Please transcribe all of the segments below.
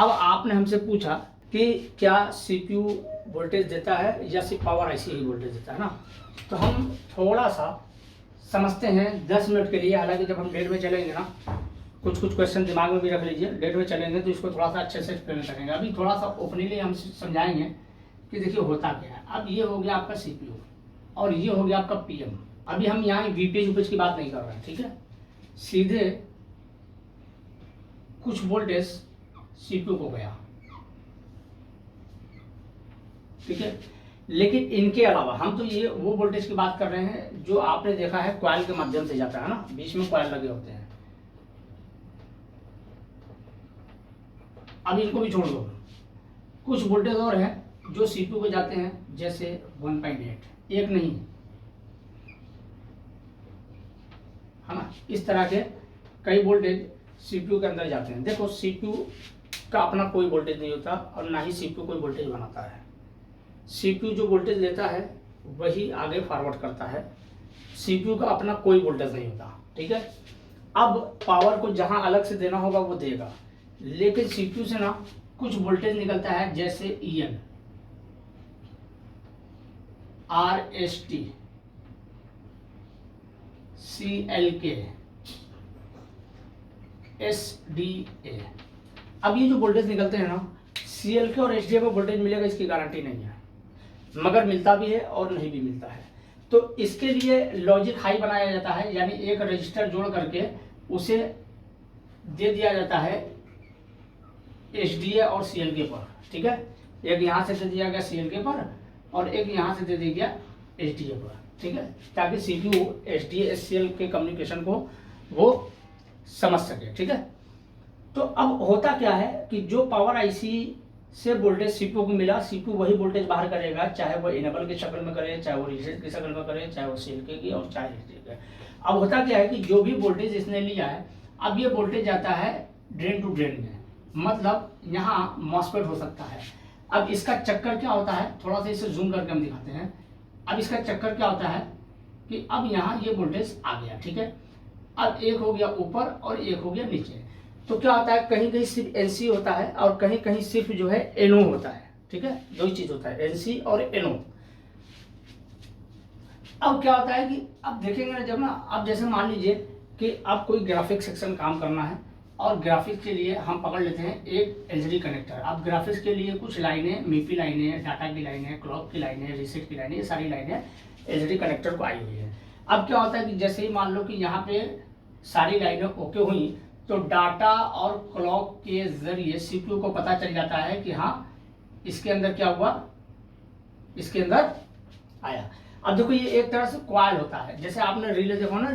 अब आपने हमसे पूछा कि क्या सीपीयू वोल्टेज देता है या सिर्फ पावर आईसी ही वोल्टेज देता है ना। तो हम थोड़ा सा समझते हैं 10 मिनट के लिए। हालांकि जब हम डेट में चलेंगे ना, कुछ क्वेश्चन दिमाग में भी रख लीजिए, डेट में चलेंगे तो इसको थोड़ा सा अच्छे से एक्सप्लेन करेंगे। अभी थोड़ा सा ओपनली हम समझाएंगे कि देखिए होता क्या है। अब ये हो गया आपका सीपीयू और ये हो गया आपका पीएम। अभी हम यहाँ वीपेज यूपेज की बात नहीं कर रहे हैं, ठीक है। सीधे कुछ वोल्टेज सीपीयू को गया, ठीक है। लेकिन इनके अलावा हम तो ये वो वोल्टेज की बात कर रहे हैं जो आपने देखा है कॉइल के माध्यम से जाता है ना, बीच में कॉइल लगे होते हैं। अब इनको भी छोड़ दो, कुछ वोल्टेज और हैं जो सीपीयू को जाते हैं, जैसे 1.8, एक नहीं है ना, इस तरह के कई वोल्टेज सीपीयू के अंदर जाते हैं। देखो सीपीयू का अपना कोई वोल्टेज नहीं होता और ना ही सीपीयू कोई वोल्टेज बनाता है। सीपीयू जो वोल्टेज लेता है वही आगे फॉरवर्ड करता है। सीपीयू का अपना कोई वोल्टेज नहीं होता, ठीक है। अब पावर को जहां अलग से देना होगा वो देगा, लेकिन सीपीयू से ना कुछ वोल्टेज निकलता है, जैसे EN, RST, CLK, SDA। अब ये जो वोल्टेज निकलते हैं ना, CLK और SDA को वोल्टेज मिलेगा इसकी गारंटी नहीं है, मगर मिलता भी है और नहीं भी मिलता है। तो इसके लिए लॉजिक हाई बनाया जाता है, यानी एक रजिस्टर जोड़ करके उसे दे दिया जाता है SDA और CLK पर, ठीक है। एक यहाँ से दे दिया गया CLK पर और एक यहाँ से दे दिया गया SDA पर, ठीक है, ताकि CPU SDA SCL के कम्युनिकेशन को वो समझ सके, ठीक है। तो अब होता क्या है कि जो पावर आईसी से वोल्टेज सीपीयू को मिला, सीपीयू वही वोल्टेज बाहर करेगा, चाहे वो इनेबल की शक्ल में करे, चाहे वो रीसेट की शक्ल में करे, चाहे वो CLK की और चाहे SDA की। अब होता क्या है कि जो भी वोल्टेज इसने लिया है, अब ये वोल्टेज जाता है ड्रेन टू ड्रेन में, मतलब यहाँ मॉसफेट हो सकता है। अब इसका चक्कर क्या होता है, थोड़ा सा इसे जूम करके हम दिखाते हैं। अब इसका चक्कर क्या होता है कि अब यहाँ ये वोल्टेज आ गया, ठीक है। अब एक हो गया ऊपर और एक हो गया नीचे। तो क्या होता है, कहीं कहीं सिर्फ NC होता है और कहीं कहीं सिर्फ जो है NO होता है, ठीक है। दो ही चीज होता है, NC और NO। अब क्या होता है कि अब देखेंगे ना जब ना, अब जैसे मान लीजिए कि अब कोई ग्राफिक्स सेक्शन काम करना है और ग्राफिक्स के लिए हम पकड़ लेते हैं एक LCD कनेक्टर। अब ग्राफिक्स के लिए कुछ लाइनें, MIPI लाइनें, डाटा की लाइनें, क्लॉक की लाइनें, रीसेट की लाइनें, ये सारी लाइनें LCD कनेक्टर को आई हुई है। अब क्या होता है कि जैसे ही मान लो कि यहाँ पे सारी लाइनें ओके हुई, तो डाटा और क्लॉक के जरिए सीपीयू को पता चल जाता है कि हाँ इसके अंदर क्या हुआ, इसके अंदर आया। अब देखो ये एक तरह से कॉइल होता है, जैसे आपने रिले देखा ना,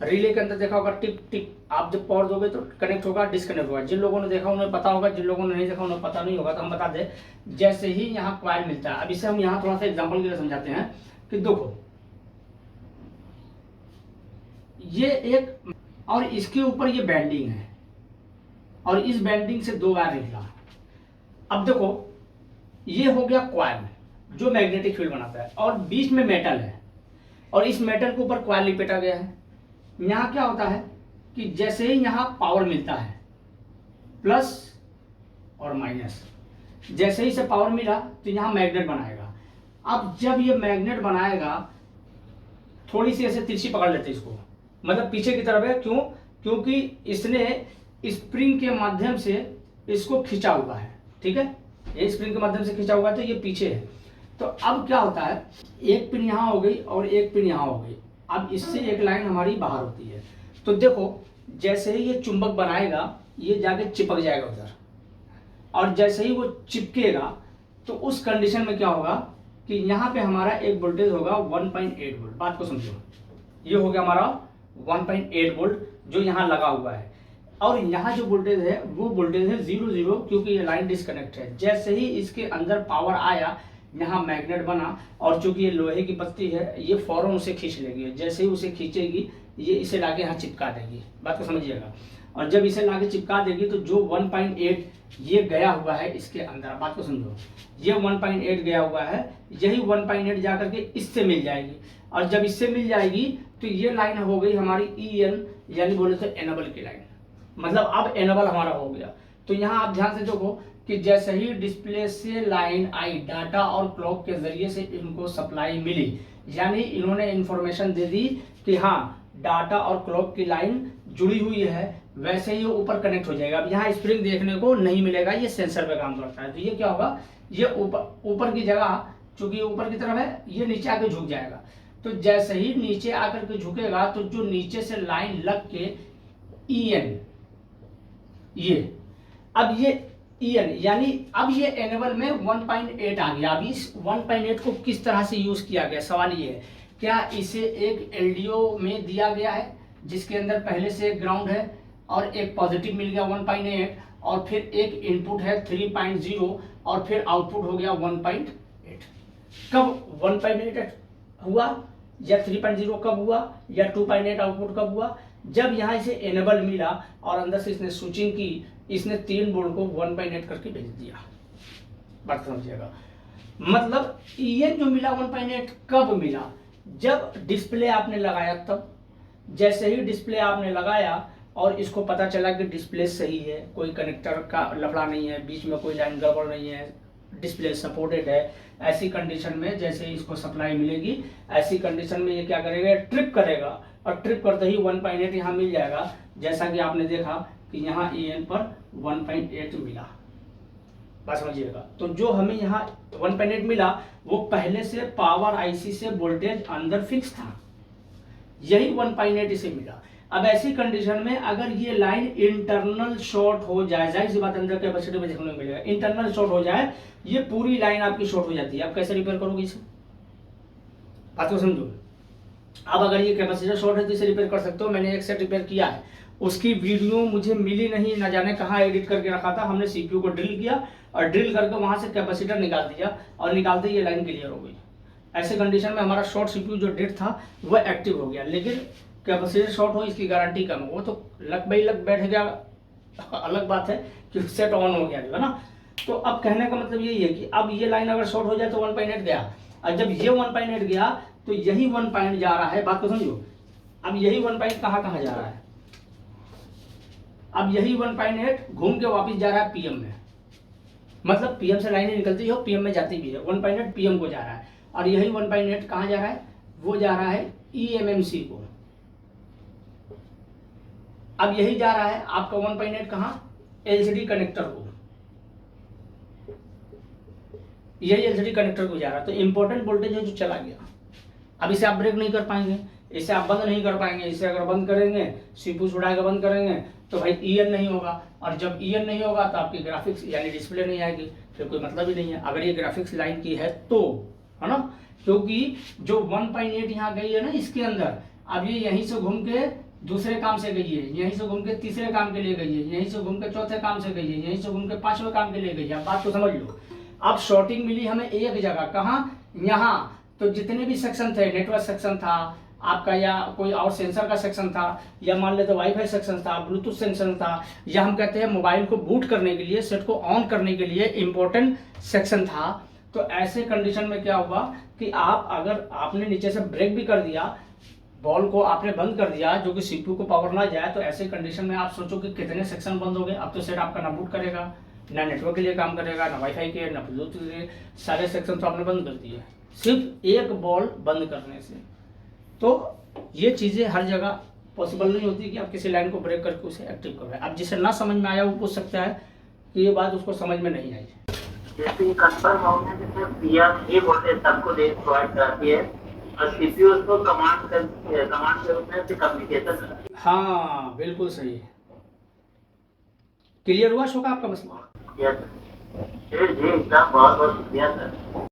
रिले के अंदर देखा होगा टिक टिक, आप जब पावर दोगे तो कनेक्ट होगा, डिस्कनेक्ट होगा। जिन लोगों ने देखा उन्हें पता होगा, जिन लोगों ने नहीं देखा उन्हें पता नहीं होगा। तो हम बता दें, जैसे ही यहाँ कॉइल मिलता है, अब इसे हम यहाँ थोड़ा सा एग्जाम्पल के लिए समझाते हैं कि देखो ये एक और इसके ऊपर ये बैंडिंग है और इस बैंडिंग से दो वायर निकला। अब देखो ये हो गया कॉइल जो मैग्नेटिक फील्ड बनाता है और बीच में मेटल है और इस मेटल के ऊपर कॉइल लिपेटा गया है। यहाँ क्या होता है कि जैसे ही यहाँ पावर मिलता है, प्लस और माइनस, जैसे ही से पावर मिला तो यहाँ मैग्नेट बनाएगा। अब जब ये मैग्नेट बनाएगा, थोड़ी सी ऐसे तिरछी पकड़ लेते इसको, मतलब पीछे की तरफ है, क्यों, क्योंकि इसने स्प्रिंग के माध्यम से इसको खींचा हुआ है, ठीक है। ये स्प्रिंग के माध्यम से खींचा हुआ है तो ये पीछे है। तो अब क्या होता है, एक पिन यहाँ हो गई और एक पिन यहाँ हो गई। अब इससे एक लाइन हमारी बाहर होती है। तो देखो जैसे ही ये चुंबक बनाएगा, ये जाके चिपक जाएगा उधर, और जैसे ही वो चिपकेगा तो उस कंडीशन में क्या होगा कि यहाँ पे हमारा एक वोल्टेज होगा 1.8 वोल्ट। बात को समझो, ये हो गया हमारा 1.8 वोल्ट जो यहाँ लगा हुआ है, और यहाँ जो वोल्टेज है वो वोल्टेज है 0 क्योंकि ये लाइन डिस्कनेक्ट है। जैसे ही इसके अंदर पावर आया, यहाँ मैग्नेट बना, और चूंकि ये लोहे की पत्ती है, ये फौरन उसे खींच लेगी। जैसे ही उसे खींचेगी, ये इसे लाके यहाँ चिपका देगी। बात को समझिएगा। और जब इसे लाके चिपका देगी तो जो 1.8 ये गया हुआ है इसके अंदर, बात को समझो, ये 1.8 गया हुआ है, यही 1.8 जा करके इससे मिल जाएगी, और जब इससे मिल जाएगी तो ये लाइन हो गई हमारी EN, यानी बोले तो एनेबल की लाइन। मतलब अब एनेबल हमारा हो गया। तो यहाँ आप ध्यान से देखो कि जैसे ही डिस्प्ले से लाइन आई, डाटा और क्लॉक के जरिए से इनको सप्लाई मिली, यानी इन्होंने इंफॉर्मेशन दे दी कि हाँ डाटा और क्लॉक की लाइन जुड़ी हुई है, वैसे ही ऊपर कनेक्ट हो जाएगा। अब यहाँ स्प्रिंग देखने को नहीं मिलेगा, ये सेंसर पे काम करता है। तो ये क्या होगा, ये ऊपर की जगह चूंकि ऊपर की तरफ है, ये नीचे आके झुक जाएगा। तो जैसे ही नीचे आकर के झुकेगा तो जो नीचे से लाइन लग के EN, ये अब ये EN यानी अब ये एनेबल में 1.8 आ गया। अब इस 1.8 को किस तरह से यूज किया गया, सवाल ये है, क्या इसे एक LDO में दिया गया है जिसके अंदर पहले से एक ग्राउंड है और एक पॉजिटिव मिल गया 1.8 और फिर एक इनपुट है 3.0 और फिर आउटपुट हो गया 1.8। कब 1.8 हुआ या 3.0 कब हुआ या 2.8 आउटपुट कब हुआ, जब यहाँ इसे एनेबल मिला और अंदर से इसने स्विचिंग की, इसने 3 बोल्ट को 1.8 करके भेज दिया। बात समझिएगा, मतलब EN जो मिला 1.8 कब मिला, जब डिस्प्ले आपने लगाया तब। जैसे ही डिस्प्ले आपने लगाया और इसको पता चला कि डिस्प्ले सही है, कोई कनेक्टर का लफड़ा नहीं है, बीच में कोई लाइन गड़बड़ नहीं है, डिस्प्ले सपोर्टेड है, ऐसी कंडीशन में जैसे ही इसको सप्लाई मिलेगी, ऐसी कंडीशन में ये क्या करेगा, ट्रिप करेगा और ट्रिप करते ही 1.8 यहाँ मिल जाएगा। जैसा कि आपने देखा कि यहाँ EN पर 1.8 मिला। बात समझिएगा, तो जो हमें यहाँ 1.8 मिला वो पहले से पावर IC से वोल्टेज अंदर फिक्स था, यही 1.8 इसे मिला। अब ऐसी कंडीशन में अगर ये लाइन इंटरनल शॉर्ट हो जाए, जाहिर सी बात अंदर कैपेसिटर में देखने को मिलेगा, इंटरनल शॉर्ट हो जाए, ये पूरी लाइन आपकी शॉर्ट हो जाती है। आप कैसे रिपेयर करोगे इसे, बात को समझो। अब अगर ये कैपेसिटर शॉर्ट है तो इसे रिपेयर कर सकते हो। मैंने एक सेट रिपेयर किया है, उसकी वीडियो मुझे मिली नहीं, ना जाने कहाँ एडिट करके रखा था। हमने CPU को ड्रिल किया और ड्रिल करके वहां से कैपेसिटर निकाल दिया और निकालते ये लाइन क्लियर हो गई। ऐसे कंडीशन में हमारा शॉर्ट CPU जो डेड था वह एक्टिव हो गया, लेकिन कैपेसिटर शॉर्ट हो इसकी गारंटी कम हो, वो तो लक बाई लक बैठ गया, अलग बात है कि सेट ऑन हो गया है ना। तो अब कहने का मतलब यही है कि अब ये लाइन अगर शॉर्ट हो जाए तो 1.8 गया, और जब ये 1.8 गया तो यही 1 पॉइंट जा रहा है। बात को समझो, अब यही 1 पॉइंट कहाँ कहाँ जा रहा है, अब यही 1.8 घूम के वापस जा रहा है PM में, मतलब PM से लाइनें निकलती है PM में जाती भी है। 1.8 PM को जा रहा है और यही 1.8 कहाँ जा रहा है, वो जा रहा है EMMC को। अब यही जा रहा है आपका 1.8 कहाँ, LCD कनेक्टर को, यही LCD कनेक्टर को जा रहा है। तो इंपॉर्टेंट वोल्टेज है जो चला गया। अब इसे आप ब्रेक नहीं कर पाएंगे, इसे आप बंद नहीं कर पाएंगे। इसे अगर बंद करेंगे, CPU छुड़ा के बंद करेंगे तो भाई EN नहीं होगा, और जब EN नहीं होगा तो आपकी ग्राफिक्स यानी डिस्प्ले नहीं आएगी, फिर कोई मतलब ही नहीं है अगर ये ग्राफिक्स लाइन की है तो, है ना। क्योंकि जो 1.8 यहाँ गई है ना इसके अंदर, अब ये यहीं से घूम के दूसरे काम से गई है, यहीं से घूम के तीसरे काम के लिए गई है, यहीं से घूम के चौथे काम से गई है, यहीं से घूम के 5वें काम के लिए गई है। बात को समझ लो। अब शॉर्टिंग मिली हमें एक जगह, कहाँ, यहाँ। तो जितने भी सेक्शन थे, नेटवर्क सेक्शन था आपका, या कोई और सेंसर का सेक्शन था, या मान ले तो वाईफाई सेक्शन था, ब्लूटूथ सेक्शन था, या हम कहते हैं मोबाइल को बूट करने के लिए, सेट को ऑन करने के लिए इंपॉर्टेंट सेक्शन था। तो ऐसे कंडीशन में क्या हुआ कि आप अगर आपने नीचे से ब्रेक भी कर दिया, बॉल को आपने बंद कर दिया जो कि CPU को पावर ना जाए, तो ऐसे कंडीशन में आप सोचो कि कितने सेक्शन बंद हो गए। अब तो सेट आपका ना बूट करेगा, ना नेटवर्क के लिए काम करेगा, ना वाईफाई के, ना ब्लूटूथ के, सारे सेक्शन तो आपने बंद कर दिए सिर्फ एक बॉल बंद करने से। तो ये चीज़ें हर जगह पॉसिबल नहीं होती कि आप किसी लाइन को ब्रेक करके उसे एक्टिव करवाएं। अब जिसे ना समझ में आया वो पूछ सकता है कि ये बात उसको समझ में नहीं आई। जैसे कंफर्म होने से PM ये वोल्टेज सबको दे प्रोवाइड करती है और CPU उसको कमांड के रूप में कम्युनिकेशन करती है। हाँ बिल्कुल सही है। क्लियर हुआ शोका आपका मसला? यस सर, जी एकदम, बहुत बहुत शुक्रिया सर।